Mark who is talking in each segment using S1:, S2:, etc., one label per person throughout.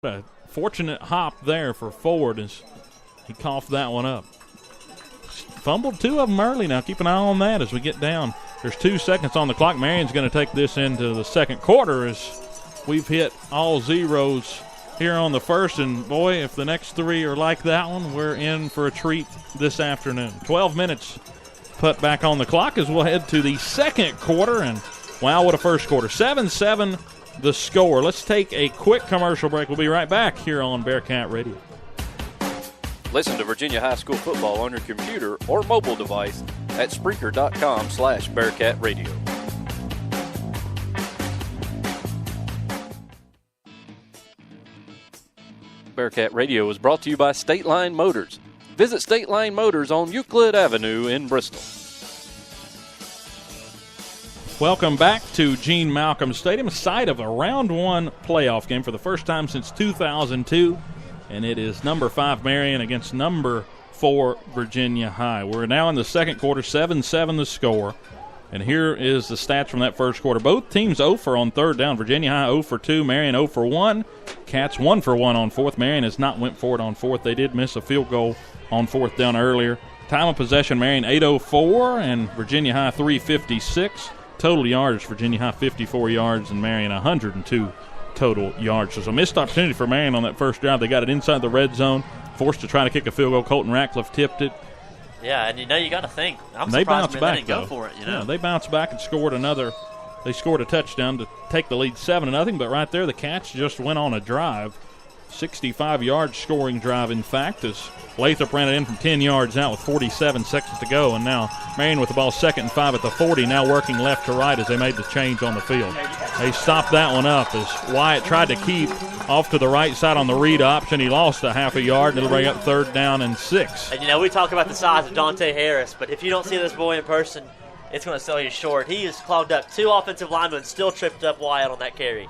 S1: A fortunate hop there for Ford as he coughed that one up. Fumbled two of them early now. Keep an eye on that as we get down. There's 2 seconds on the clock. Marion's going to take this into the second quarter as we've hit all zeros here on the first. And, boy, if the next 3 are like that one, we're in for a treat this afternoon. 12 minutes put back on the clock as we'll head to the second quarter. And, wow, what a first quarter. 7-7 the score. Let's take a quick commercial break. We'll be right back here on Bearcat Radio.
S2: Listen to Virginia High School football on your computer or mobile device at Spreaker.com/Bearcat Radio. Bearcat Radio is brought to you by State Line Motors. Visit State Line Motors on Euclid Avenue in Bristol.
S1: Welcome back to Gene Malcolm Stadium, site of a round one playoff game for the first time since 2002. And it is number 5 Marion against number 4 Virginia High. We're now in the second quarter, 7-7 the score. And here is the stats from that first quarter. Both teams 0 for on third down. Virginia High 0 for 2, Marion 0 for 1. Cats 1 for 1 on fourth. Marion has not went for it on fourth. They did miss a field goal on fourth down earlier. Time of possession, Marion 8:04 and Virginia High 3:56. Total yards, Virginia High 54 yards and Marion 102 total yards. So it's a missed opportunity for Marion on that first drive. They got it inside the red zone, forced to try to kick a field goal. Colton Ratcliffe tipped it.
S3: Yeah, and you got to think. I'm
S1: they
S3: surprised
S1: bounced
S3: they
S1: back,
S3: didn't go for it.
S1: Yeah, they bounced back and scored another. They scored a touchdown to take the lead 7-0. But right there, the Cats just went on a drive, 65-yard scoring drive, in fact, as Lathrop ran it in from 10 yards out with 47 seconds to go. And now Marion with the ball 2nd and 5 at the 40, now working left to right as they made the change on the field. They stopped that one up as Wyatt tried to keep off to the right side on the read option. He lost a half a yard, and it'll bring up 3rd down and 6.
S3: And, we talk about the size of Dante Harris, but if you don't see this boy in person, it's going to sell you short. He has clogged up 2 offensive linemen, still tripped up Wyatt on that carry.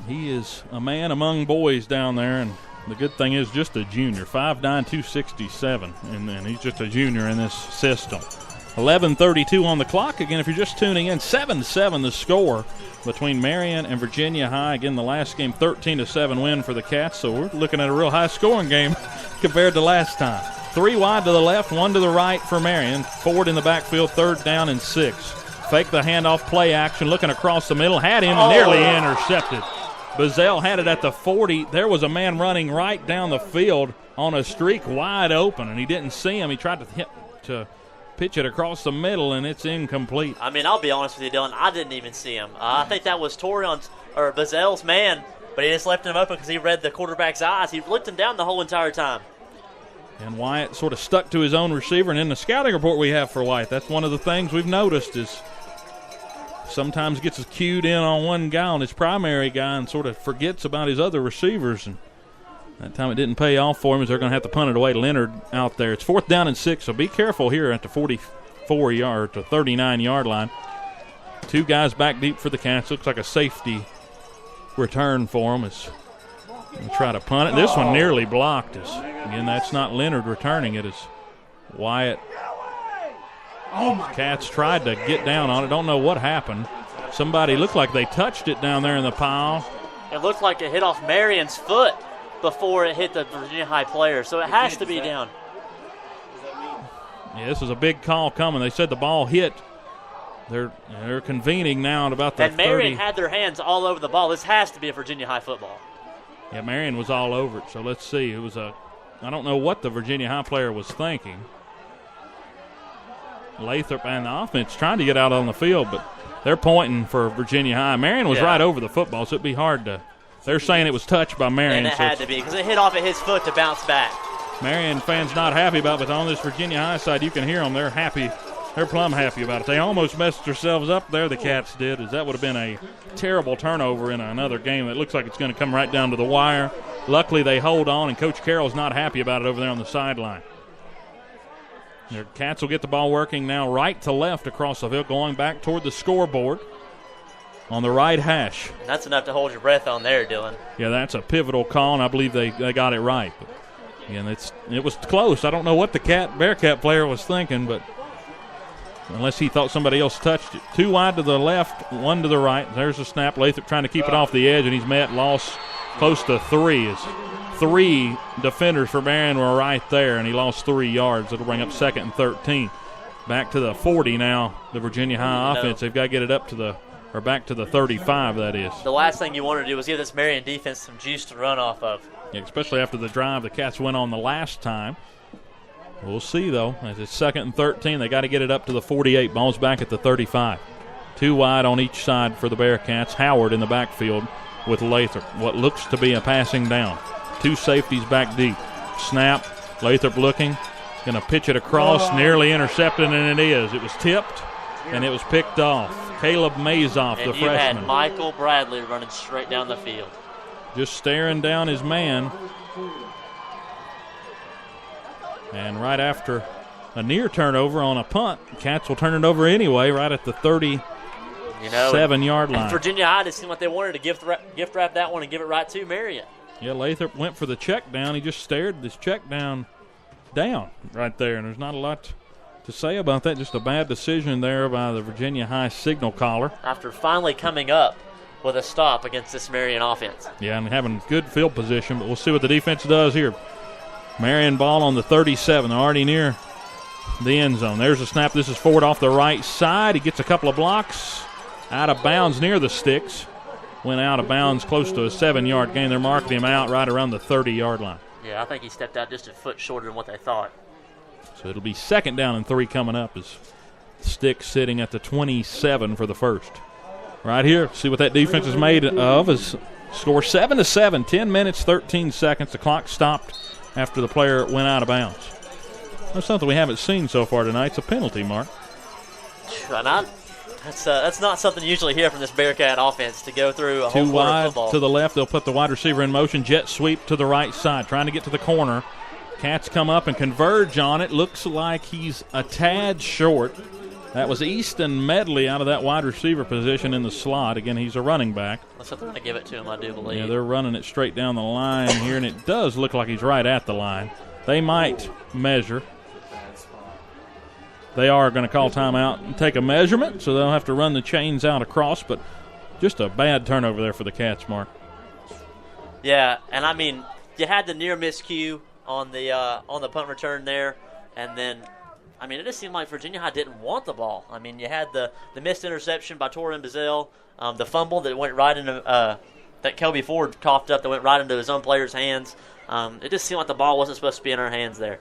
S3: He
S1: is a man among boys down there, and the good thing is just a junior, 5'9", 267, and then he's just a junior in this system. 11:32 on the clock. Again, if you're just tuning in, 7-7 the score between Marion and Virginia High. Again, the last game, 13-7 win for the Cats, so we're looking at a real high-scoring game compared to last time. 3 wide to the left, 1 to the right for Marion. Ford in the backfield, 3rd down and 6. Fake the handoff, play action, looking across the middle, had him, nearly intercepted. Bazell had it at the 40. There was a man running right down the field on a streak wide open, and he didn't see him. He tried to pitch it across the middle, and it's incomplete.
S3: I'll be honest with you, Dylan. I didn't even see him. I think that was Bazell's man, but he just left him open because he read the quarterback's eyes. He looked him down the whole entire time.
S1: And Wyatt sort of stuck to his own receiver. And in the scouting report we have for Wyatt, that's one of the things we've noticed is sometimes gets cued in on one guy, on his primary guy, and sort of forgets about his other receivers. And that time it didn't pay off for him as they're going to have to punt it away. Leonard out there. It's 4th down and 6, so be careful here at the 44-yard to 39-yard line. 2 guys back deep for the Cats. Looks like a safety return for them as they try to punt it. This one nearly blocked us. Again, that's not Leonard returning it. It's Wyatt. Cats tried to get down on it. Don't know what happened. Somebody looked like they touched it down there in the pile.
S3: It looked like it hit off Marion's foot before it hit the Virginia High player, so it has to be down.
S1: Yeah, this is a big call coming. They said the ball hit. They're convening now at about the 30.
S3: And Marion had their hands all over the ball. This has to be a Virginia High football.
S1: Yeah, Marion was all over it, so let's see. It was I don't know what the Virginia High player was thinking. Lathrop and the offense trying to get out on the field, but they're pointing for Virginia High. Marion was right over the football, so it'd be hard to. They're saying it was touched by Marion.
S3: And it had to be because it hit off at his foot to bounce back.
S1: Marion fans not happy about it, but on this Virginia High side, you can hear them. They're happy. They're plumb happy about it. They almost messed themselves up there, the Cats did, as that would have been a terrible turnover in another game that looks like it's going to come right down to the wire. Luckily, they hold on, and Coach Carroll's not happy about it over there on the sideline. The Cats will get the ball working now right to left across the field, going back toward the scoreboard on the right hash.
S3: That's enough to hold your breath on there, Dylan.
S1: Yeah, that's a pivotal call, and I believe they got it right. But, again, it was close. I don't know what the Bearcat player was thinking, but unless he thought somebody else touched it. 2 wide to the left, 1 to the right. There's a snap. Lathrop trying to keep it off the edge, and he's met, loss close to 3. 3 defenders for Marion were right there, and he lost 3 yards. It'll bring up 2nd and 13. Back to the 40 now, the Virginia High offense. They've got to get it up to the, or back to the 35, that is.
S3: The last thing you want to do was give this Marion defense some juice to run off of.
S1: Yeah, especially after the drive the Cats went on the last time. We'll see, though. As it's 2nd and 13, they got to get it up to the 48. Ball's back at the 35. 2 wide on each side for the Bearcats. Howard in the backfield with Lathrop. What looks to be a passing down. 2 safeties back deep. Snap. Lathrop looking. Going to pitch it across. Nearly intercepted, and it is. It was tipped, and it was picked off. Caleb Mazoff, the freshman.
S3: And you had Michael Bradley running straight down the field.
S1: Just staring down his man. And right after a near turnover on a punt, Cats will turn it over anyway right at the 37-yard line.
S3: Virginia High just seemed like they wanted to gift wrap that one and give it right to Marion.
S1: Yeah, Lathrop went for the check down. He just stared this check down right there, and there's not a lot to say about that. Just a bad decision there by the Virginia High signal caller.
S3: After finally coming up with a stop against this Marion offense.
S1: Yeah, and having good field position, but we'll see what the defense does here. Marion ball on the 37. They're already near the end zone. There's a snap. This is Ford off the right side. He gets a couple of blocks. Out of bounds near the sticks. Went out of bounds close to a 7-yard gain. They're marking him out right around the 30-yard line.
S3: Yeah, I think he stepped out just a foot shorter than what they thought.
S1: So it'll be 2nd down and 3 coming up as Sticks sitting at the 27 for the first. Right here, see what that defense is made of. Is score 7-7, 10 minutes, 13 seconds. The clock stopped after the player went out of bounds. That's something we haven't seen so far tonight. It's a penalty, Mark.
S3: That's not something you usually hear from this Bearcat offense, to go through a whole
S1: Too
S3: quarter
S1: wide
S3: of football.
S1: to the left. They'll put the wide receiver in motion. Jet sweep to the right side, trying to get to the corner. Cats come up and converge on it. Looks like he's a tad short. That was Easton Medley out of that wide receiver position in the slot. Again, he's a running back.
S3: Looks like they're going to give it to him, I do believe.
S1: Yeah, they're running it straight down the line here, and it does look like he's right at the line. They might measure. They are going to call timeout and take a measurement, so they'll have to run the chains out across, but just a bad turnover there for the Cats, Mark.
S3: Yeah, and I mean, you had the near miscue on the punt return there, and then, I mean, it just seemed like Virginia High didn't want the ball. I mean, you had the missed interception by Torrin Bazell, the fumble that went right into that Kelby Ford coughed up that went right into his own player's hands. It just seemed like the ball wasn't supposed to be in our hands there.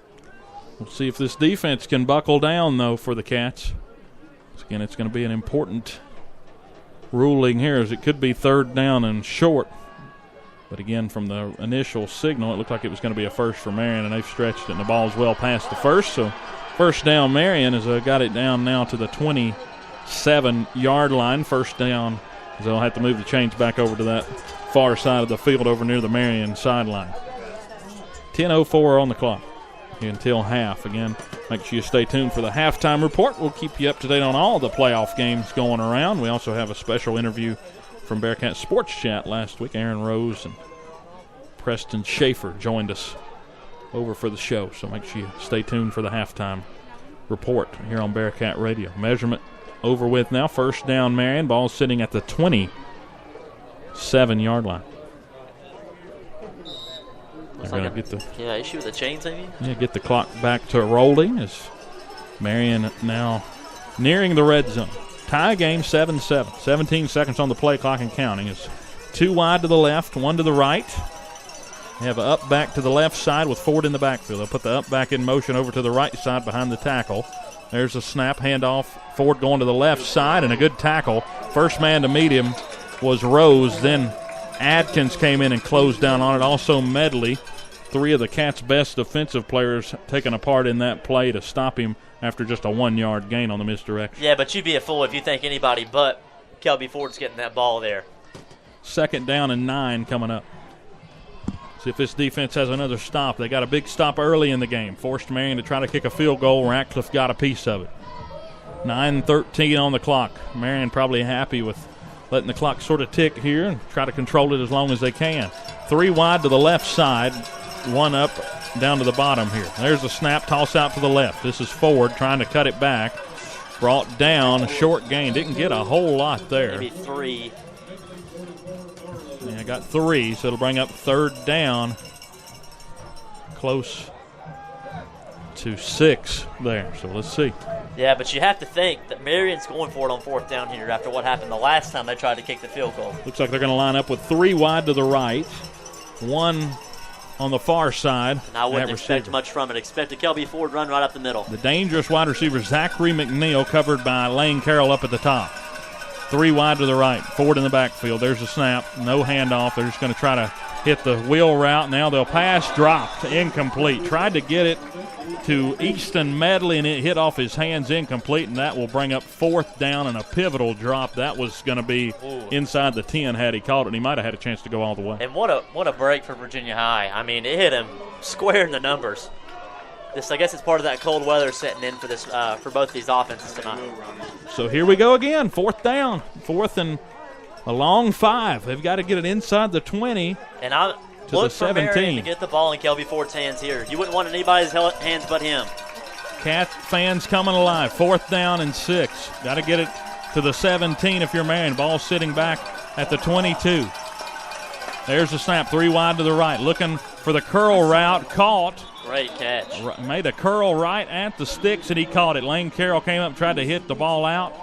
S1: We'll see if this defense can buckle down, though, for the Cats. Again, it's going to be an important ruling here, as it could be 3rd down and short. But again, from the initial signal, it looked like it was going to be a first for Marion, and they've stretched it, and the ball's well past the first. So 1st down, Marion has got it down now to the 27-yard line. 1st down, as they'll have to move the chains back over to that far side of the field over near the Marion sideline. 10:04 on the clock until half. Again, make sure you stay tuned for the halftime report. We'll keep you up to date on all the playoff games going around. We also have a special interview from Bearcat Sports Chat last week. Aaron Rose and Preston Schaefer joined us over for the show, so make sure you stay tuned for the halftime report here on Bearcat Radio. Measurement over with now. 1st down, Marion. Ball sitting at the 27-yard line. They're going to get the
S3: issue with the chains, maybe?
S1: Yeah, get the clock back to rolling as Marion now nearing the red zone. Tie game 7-7. 17 seconds on the play clock and counting. It's 2 wide to the left, 1 to the right. They have an up back to the left side with Ford in the backfield. They'll put the up back in motion over to the right side behind the tackle. There's a snap, handoff. Ford going to the left side, and a good tackle. First man to meet him was Rose. Then Adkins came in and closed down on it. Also Medley. 3 of the Cats' best defensive players taking a part in that play to stop him after just a 1-yard gain on the misdirection.
S3: Yeah, but you'd be a fool if you think anybody but Kelby Ford's getting that ball there.
S1: 2nd down and 9 coming up. See if this defense has another stop. They got a big stop early in the game. Forced Marion to try to kick a field goal. Ratcliffe got a piece of it. 9:13 on the clock. Marion probably happy with letting the clock sort of tick here and try to control it as long as they can. 3 wide to the left side. 1 up down to the bottom here. There's a snap, toss out to the left. This is Ford trying to cut it back. Brought down, short gain. Didn't get a whole lot there.
S3: Maybe 3.
S1: Yeah, got 3, so it'll bring up 3rd down. Close to 6 there, so let's see.
S3: Yeah, but you have to think that Marion's going for it on 4th down here after what happened the last time they tried to kick the field goal.
S1: Looks like they're going to line up with 3 wide to the right, 1 on the far side.
S3: And I wouldn't expect much from it. Expect a Kelby Ford run right up the middle.
S1: The dangerous wide receiver, Zachary McNeil, covered by Lane Carroll up at the top. 3 wide to the right, Ford in the backfield. There's a snap, no handoff. They're just going to try to hit the wheel route. Now they'll pass, dropped, incomplete. Tried to get it to Easton Medley, and it hit off his hands, incomplete, and that will bring up 4th down and a pivotal drop. That was going to be inside the 10 had he caught it, and he might have had a chance to go all the way.
S3: And what a break for Virginia High. I mean, it hit him square in the numbers. I guess it's part of that cold weather setting in for this for both these offenses tonight.
S1: So here we go again, 4th down, 4th and a long 5. They've got to get it inside the 20.
S3: And I look for Marion to get the ball in Kelby Ford's hands here. You wouldn't want anybody's hands but him.
S1: Cat fans coming alive. 4th down and 6. Got to get it to the 17 if you're Marion. Ball sitting back at the 22. There's the snap. 3 wide to the right. Looking for the curl route. Caught.
S3: Great catch.
S1: Made a curl right at the sticks, and he caught it. Lane Carroll came up and tried to hit the ball out.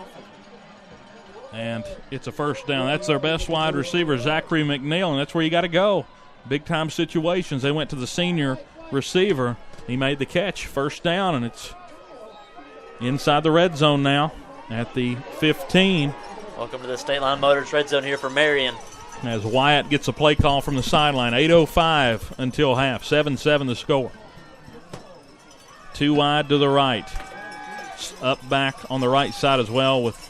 S1: And it's a 1st down. That's their best wide receiver, Zachary McNeil, and that's where you got to go. Big-time situations. They went to the senior receiver. He made the catch. 1st down, and it's inside the red zone now at the 15.
S3: Welcome to the State Line Motors red zone here for Marion.
S1: As Wyatt gets a play call from the sideline. 8:05 until half. 7-7 the score. 2 wide to the right. Up back on the right side as well with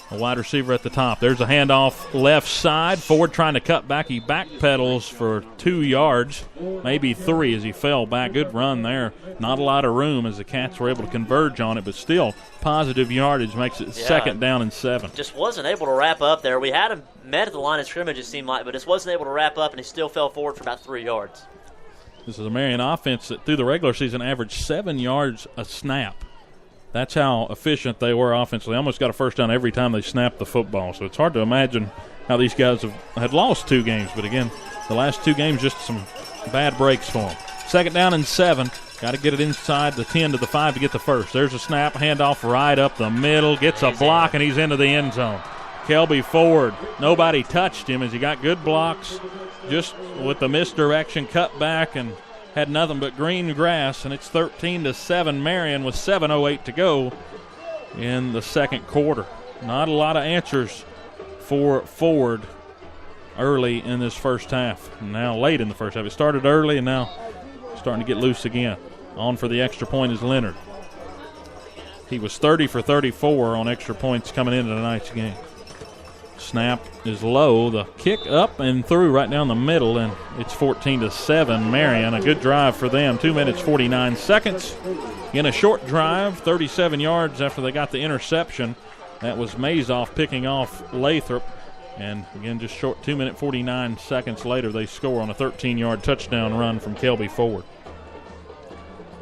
S1: a wide receiver at the top. There's a handoff left side. Ford trying to cut back. He backpedals for 2 yards, maybe 3 as he fell back. Good run there. Not a lot of room as the Cats were able to converge on it, but still positive yardage makes it 2nd down and 7.
S3: Just wasn't able to wrap up there. We had him met at the line of scrimmage, it seemed like, but just wasn't able to wrap up, and he still fell forward for about 3 yards.
S1: This is a Marion offense that through the regular season averaged 7 yards a snap. That's how efficient they were offensively. They almost got a 1st down every time they snapped the football. So it's hard to imagine how these guys had lost 2 games. But again, the last 2 games, just some bad breaks for them. 2nd down and 7. Got to get it inside the 10 to the 5 to get the 1st. There's a snap, handoff right up the middle. Gets a block, and he's into the end zone. Kelby Ford, nobody touched him as he got good blocks. Just with the misdirection, cut back, and had nothing but green grass, and it's 13-7 Marion with 7:08 to go in the 2nd quarter. Not a lot of answers for Ford early in this 1st half. Now late in the 1st half. It started early and now starting to get loose again. On for the extra point is Leonard. He was 30 for 34 on extra points coming into tonight's game. Snap is low. The kick up and through right down the middle, and it's 14-7 Marion. A good drive for them. 2 minutes, 49 seconds. In a short drive, 37 yards after they got the interception. That was Mazoff picking off Lathrop. And again, just short 2 minute, 49 seconds later, they score on a 13-yard touchdown run from Kelby Ford.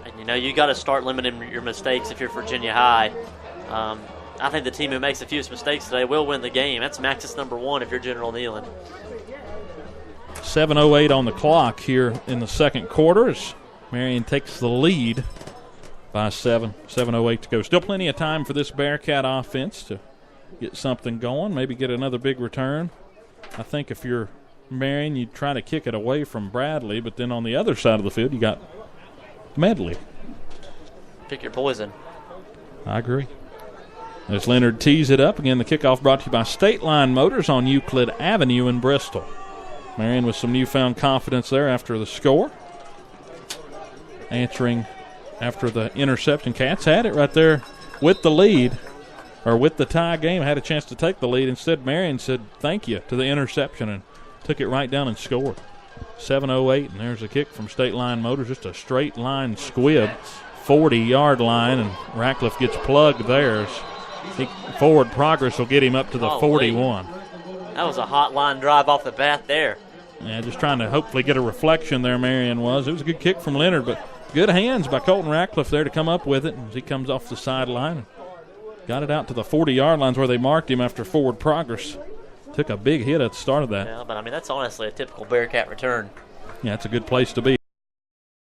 S3: And you got to start limiting your mistakes if you're Virginia High. I think the team who makes the fewest mistakes today will win the game. That's Maxis number 1 if you're General Neyland.
S1: 7:08 on the clock here in the 2nd quarter as Marion takes the lead by 7. 7:08 to go. Still plenty of time for this Bearcat offense to get something going, maybe get another big return. I think if you're Marion, you'd try to kick it away from Bradley, but then on the other side of the field, you got Medley.
S3: Pick your poison.
S1: I agree. As Leonard tees it up, again, the kickoff brought to you by State Line Motors on Euclid Avenue in Bristol. Marion with some newfound confidence there after the score. Answering after the interception. Cats had it right there with the lead, or with the tie game, had a chance to take the lead. Instead, Marion said thank you to the interception and took it right down and scored. 7:08, and there's a kick from State Line Motors, just a straight line squib, 40-yard line, and Ratcliffe gets plugged there. Forward progress will get him up to the 41.
S3: That was a hot line drive off the bat there.
S1: Yeah, just trying to hopefully get a reflection there, Marion was. It was a good kick from Leonard, but good hands by Colton Ratcliffe there to come up with it as he comes off the sideline. Got it out to the 40-yard lines where they marked him after forward progress. Took a big hit at the start of that.
S3: Yeah, but I mean, that's honestly a typical Bearcat return.
S1: Yeah, it's a good place to be.